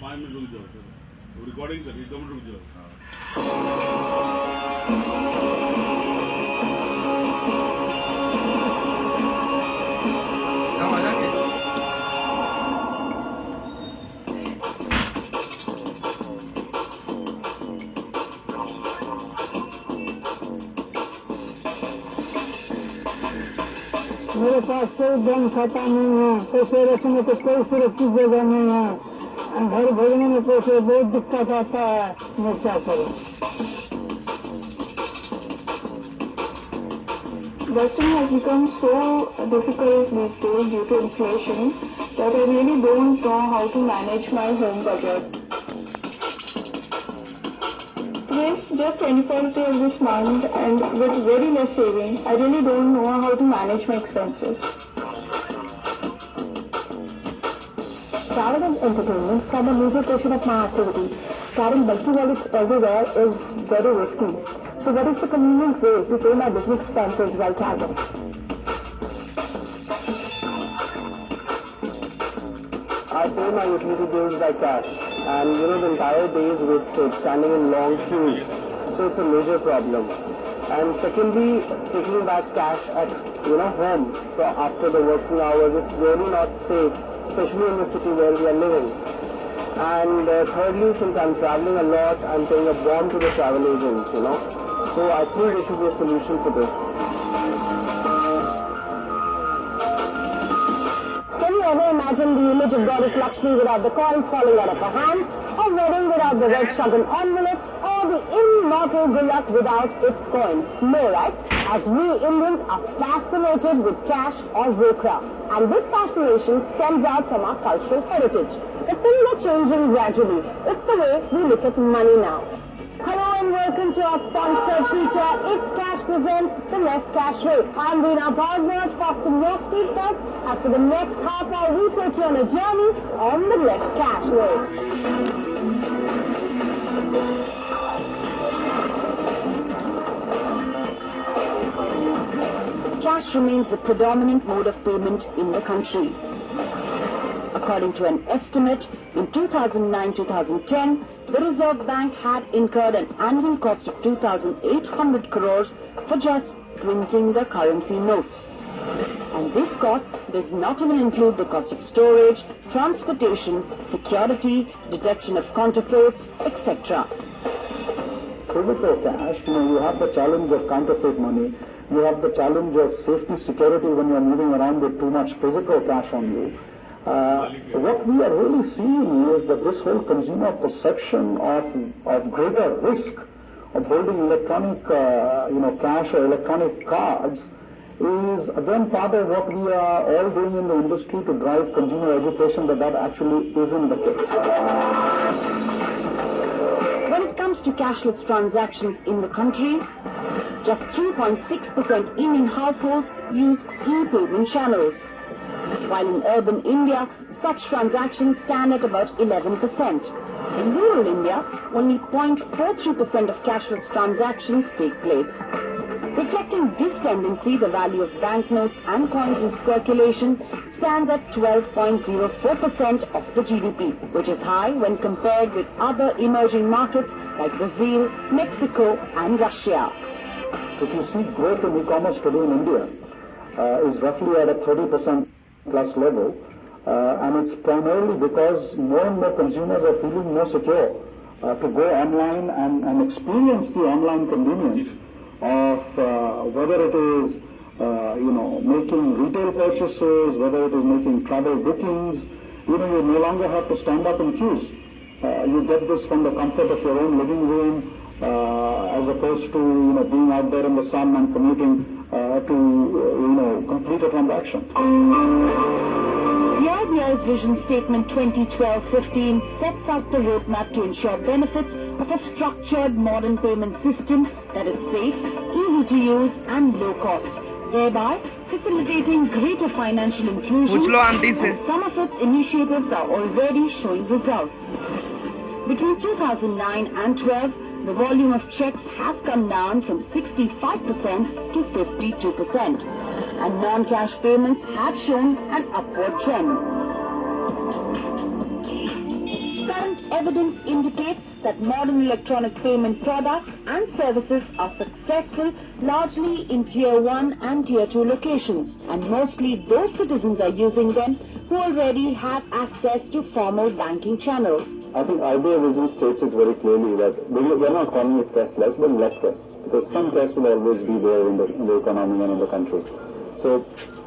5 minute रुक जाओ sir, recording कर, 2 मिनट रुक जाओ। मेरे पास कोई बैंक खाता नहीं है, पैसे रखने को कोई सुरक्षित जगह नहीं है, घर भेजने में पैसे बहुत दिक्कत आता है, मैं क्या करूँ? Investing has become so difficult these days due to inflation that I really don't know how to manage my home budget. Today's just 21st day of this month and with very less saving, I really don't know how to manage my expenses. Travel and entertainment form a major portion of my activity. Carrying bulky wallets everywhere is very risky. So what is the convenient way to pay my business expenses while traveling? I pay my utility bills by cash, and the entire day is wasted standing in long queues, so it's a major problem. And secondly, taking back cash at home, so after the working hours, it's really not safe, especially in the city where we are living. And thirdly, since I'm traveling a lot, I'm paying a bond to the travel agent, so I think there should be a solution for this. Can you ever imagine the image of Goddess Lakshmi without the coins falling out of her hands, or wedding without the red shagun envelope, or the immortal Gulak without its coins? No, right? As we Indians are fascinated with cash or Rokra, and this fascination stems out from our cultural heritage. But things are changing gradually. It's the way we look at money now. Hello and welcome to our sponsored feature, It's Cash presents the Less Cash Rate. I'm Veena Bhagwat, hosting your feedback. As for the next half hour, we take you on a journey on the Less Cash Rate. Cash remains the predominant mode of payment in the country. According to an estimate, in 2009-2010, the Reserve Bank had incurred an annual cost of 2,800 crores for just printing the currency notes. And this cost does not even include the cost of storage, transportation, security, detection of counterfeits, etc. Physical cash, you have the challenge of counterfeit money. You have the challenge of safety security when you're moving around with too much physical cash on you. What we are really seeing is that this whole consumer perception of greater risk of holding electronic, cash or electronic cards is again part of what we are all doing in the industry to drive consumer education that actually isn't the case. When it comes to cashless transactions in the country, just 3.6% Indian households use e-payment channels. While in urban India, such transactions stand at about 11%. In rural India, only 0.43% of cashless transactions take place. Reflecting this tendency, the value of banknotes and coins in circulation stands at 12.04% of the GDP, which is high when compared with other emerging markets like Brazil, Mexico and Russia. If you see growth in e-commerce today in India is roughly at a 30% plus level, and it's primarily because more and more consumers are feeling more secure to go online and experience the online convenience of whether it is making retail purchases, whether it is making travel bookings. You no longer have to stand up in queues. You get this from the comfort of your own living room, as opposed to being out there in the sun and commuting to complete a transaction. The RBI's Vision Statement 2012-15 sets out the roadmap to ensure benefits of a structured modern payment system that is safe, easy to use and low cost, thereby facilitating greater financial inclusion, and some of its initiatives are already showing results. Between 2009 and 12, the volume of checks has come down from 65% to 52%, and non-cash payments have shown an upward trend. Current Evidence indicates that modern electronic payment products and services are successful largely in Tier 1 and Tier 2 locations, and mostly those citizens are using them who already have access to formal banking channels. I think IBA vision states it very clearly that we're not calling it cashless, but less cash, because some cash will always be there in the economy and in the country. So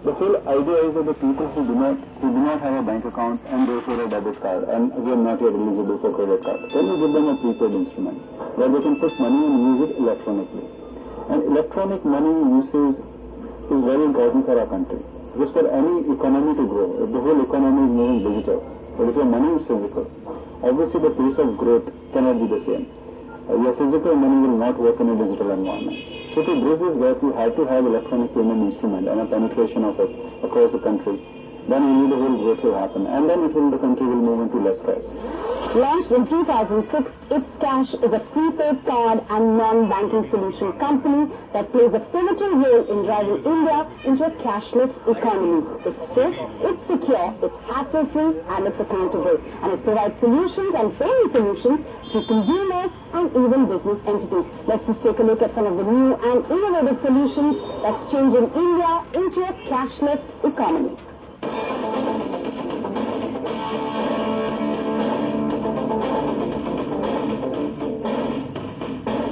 the whole idea is that the people who do not have a bank account and therefore a debit card and who are not yet eligible for credit card, then we give them a prepaid instrument where they can put money and use it electronically. And electronic money usage is very important for our country. Because for any economy to grow, if the whole economy is moving digital, but if your money is physical, obviously the pace of growth cannot be the same. Your physical money will not work in a digital environment. So to bridge this gap, you have to have electronic payment instrument and a penetration of it across the country. Then only the whole growth will happen, and then the country will move into less cash. Launched in 2006, It's Cash is a prepaid card and non-banking solution company that plays a pivotal role in driving India into a cashless economy. It's safe, it's secure, it's hassle-free, and it's accountable. And it provides solutions and payment solutions to consumers and even business entities. Let's just take a look at some of the new and innovative solutions that's changing India into a cashless economy.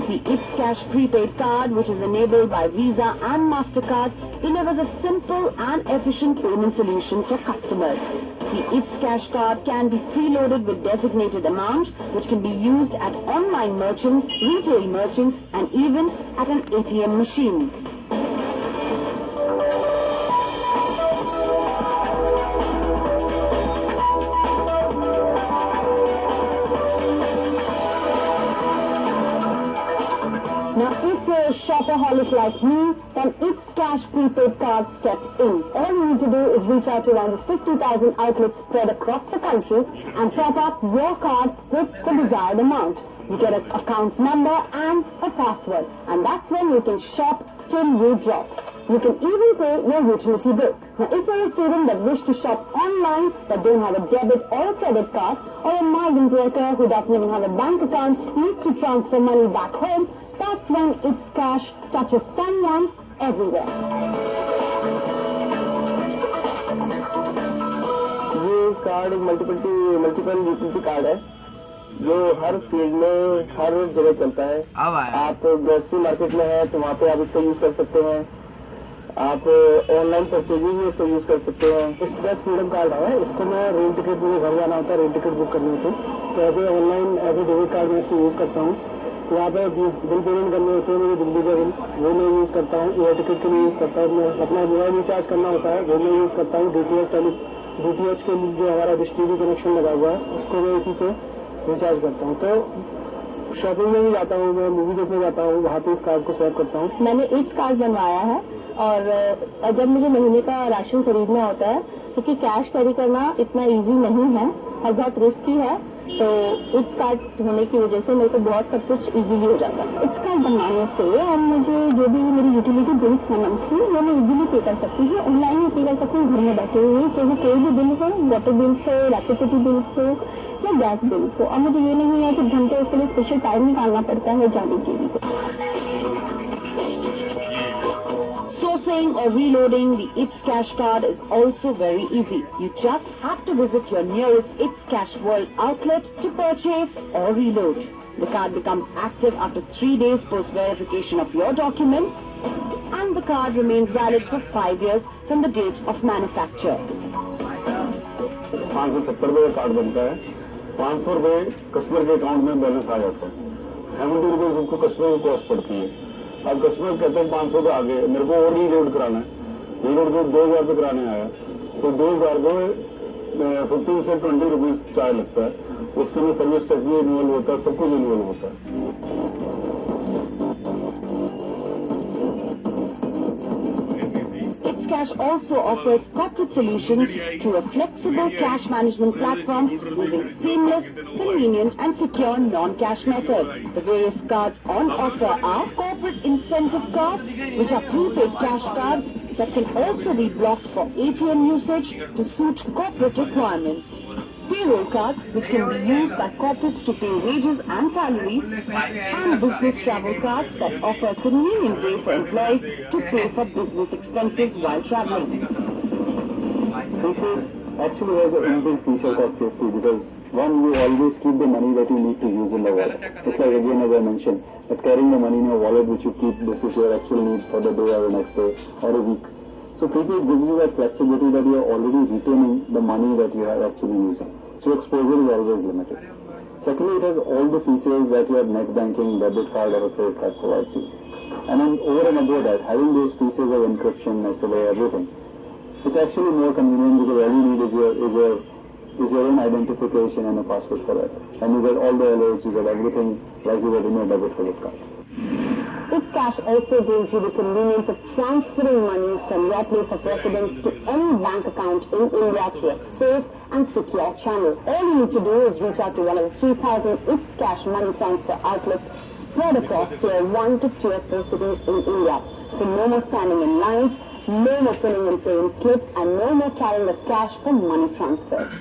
The It's Cash prepaid card, which is enabled by Visa and MasterCard, delivers a simple and efficient payment solution for customers. The It's Cash card can be preloaded with designated amount, which can be used at online merchants, retail merchants, and even at an ATM machine. Now, if you're a shopaholic like me, then It's Cash prepaid card steps in. All you need to do is reach out to around 50,000 outlets spread across the country and top up your card with the desired amount. You get an account number and a password, and that's when you can shop till you drop. You can even pay your utility bill. Now, if you're a student that wish to shop online but don't have a debit or a credit card, or a migrant worker who doesn't even have a bank account needs to transfer money back home, that's when It's Cash touches someone everywhere. ये card एक multiple utility card है जो हर field में हर जगह चलता है। आप grocery market में हैं तो वहाँ पे आप इसका यूज कर सकते हैं। आप ऑनलाइन परचेजिंग में इसको यूज कर सकते हैं। इट्स कैश फ्रीडम कार्ड है, इसको मैं रेल टिकट मुझे घर जाना होता है, रेल टिकट बुक करनी होती है तो ऐसे online as a debit card में इसको यूज करता हूँ। यहाँ पे बिल पेमेंट करने होते हैं, मुझे बिजली का बिल वो मैं यूज करता हूँ, एयर टिकट के लिए यूज करता हूँ, मैं अपना मोबाइल रिचार्ज करना होता है वो मैं यूज करता हूँ, DTH के लिए जो हमारा डिश टीवी कनेक्शन लगा हुआ है उसको मैं इसी से रिचार्ज करता हूँ। तो शॉपिंग में भी जाता हूँ, मैं मूवी देखने जाता हूँ, वहाँ पे इस कार्ड को स्वैप करता हूँ। मैंने इट्स कार्ड बनवाया है और जब मुझे महीने का राशन खरीदना होता है, क्योंकि कैश कैरी करना इतना इजी नहीं है और बहुत रिस्की है, तो इट्स कार्ड होने की वजह से मेरे को बहुत सब कुछ इजीली हो जाता है। इट्स कार्ड बनवाने से अब मुझे जो भी मेरी यूटिलिटी बिल्स है मंथली वो मैं इजीली पे कर सकती हूँ, ऑनलाइन ही पे कर सकती हूँ घर में बैठे हुए, चाहे वो कोई भी बिल हो, वाटर बिल्स हो, इलेक्ट्रिसिटी बिल्स हो या गैस बिल्स हो। अब मुझे ये नहीं है कि घंटे उसके लिए स्पेशल टाइम निकालना पड़ता है जाने के लिए। Sourcing or reloading the It's Cash card is also very easy. You just have to visit your nearest It's Cash World outlet to purchase or reload. The card becomes active after 3 days post-verification of your documents, and the card remains valid for 5 years from the date of manufacture. 570 रुपये का card बनता है, 500 रुपये customer के account में balance आ जाता है, 70 रुपये उसको कस्टमर को कॉस्ट पड़ती है। अब कस्टमर कहते हैं 500 रुपये आगे मेरे को और रीलोड कराना है, रीलोड को 2000 रुपये कराने आया तो 2000 को 15 से 20 रुपीज चार्ज लगता है, उसके में सर्विस टैक्स भी इन्वॉल्व होता है, सब कुछ इन्वॉल्व होता है। It's Cash also offers corporate solutions through a flexible cash management platform using seamless, convenient and secure non-cash methods. The various cards on offer are corporate incentive cards, which are prepaid cash cards that can also be blocked for ATM usage to suit corporate requirements. payroll cards which can be used by corporates to pay wages and salaries, and business travel cards that offer a convenient way for employees to pay for business expenses while traveling. Prepaid actually has an inbuilt feature called safety because one, you always keep the money that you need to use in the wallet. Just like again as I mentioned, that carrying the money in your wallet which you keep, this is your actual need for the day or the next day or a week. So prepaid gives you that flexibility that you are already retaining the money that you are actually using. So exposure is always limited. Secondly, it has all the features that your net banking, debit card or a credit card provides you. And then over and above that, having those features of encryption, SLA, everything, it's actually more convenient because all you need is your own identification and a password for it. And you get all the alerts, you get everything like you get in your debit credit card. Cash also gives you the convenience of transferring money from your place of residence to any bank account in India through a safe and secure channel. All you need to do is reach out to one of the 3,000 Cash money transfer outlets spread across Tier 1 to Tier 4 cities in India. So no more standing in lines, no more filling and paying slips, and no more carrying of cash for money transfers.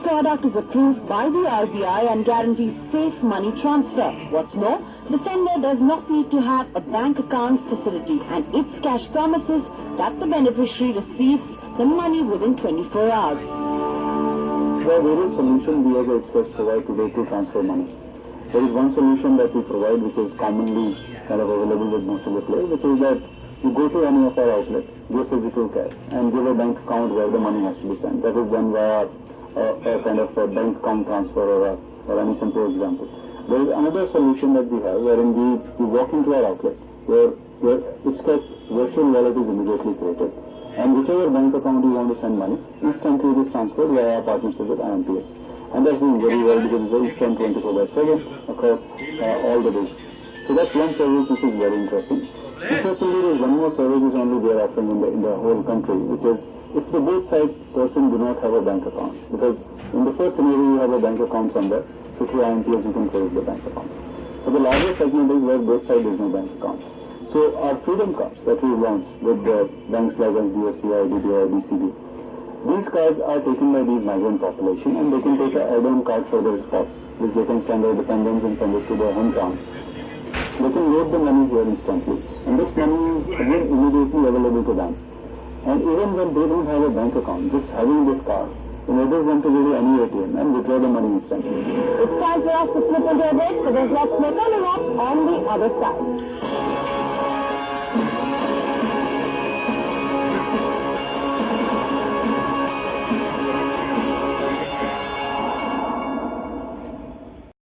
Product is approved by the RBI and guarantees safe money transfer. What's more, the sender does not need to have a bank account facility, and Cash promises that the beneficiary receives the money within 24 hours. There are various solutions we as Express provide today to transfer money. There is one solution that we provide which is commonly kind of available with most of the players, which is that you go to any of our outlets, give physical cash, and give a bank account where the money has to be sent. That is done via a kind of a bank account transfer or any simple example. There is another solution that we have wherein we walk into our outlet where Cash virtual wallet is immediately created, and whichever bank account you want to send money, instantly it is transferred via our partnership with IMPS. And that's doing very well because it's an instant 24/7 across all the days. So that's one service which is very interesting. Interestingly, there is one more service which only we are offering in the whole country, which is if the both side person do not have a bank account. Because in the first scenario you have a bank account somewhere, so through IMPS you can credit the bank account. But the larger segment is where both sides is no bank account. So our freedom cards that we launched with banks like SDFC, IDBI, DCB, these cards are taken by these migrant population and they can take an add-on card for their spouse, which they can send their dependents and send it to their hometown. They can load the money here instantly, and this money is again immediately available to them. And even when they don't have a bank account, just having this card enables them to go to any ATM and withdraw the money instantly. It's time for us to slip into a break, so there's lots more coming up on the other side.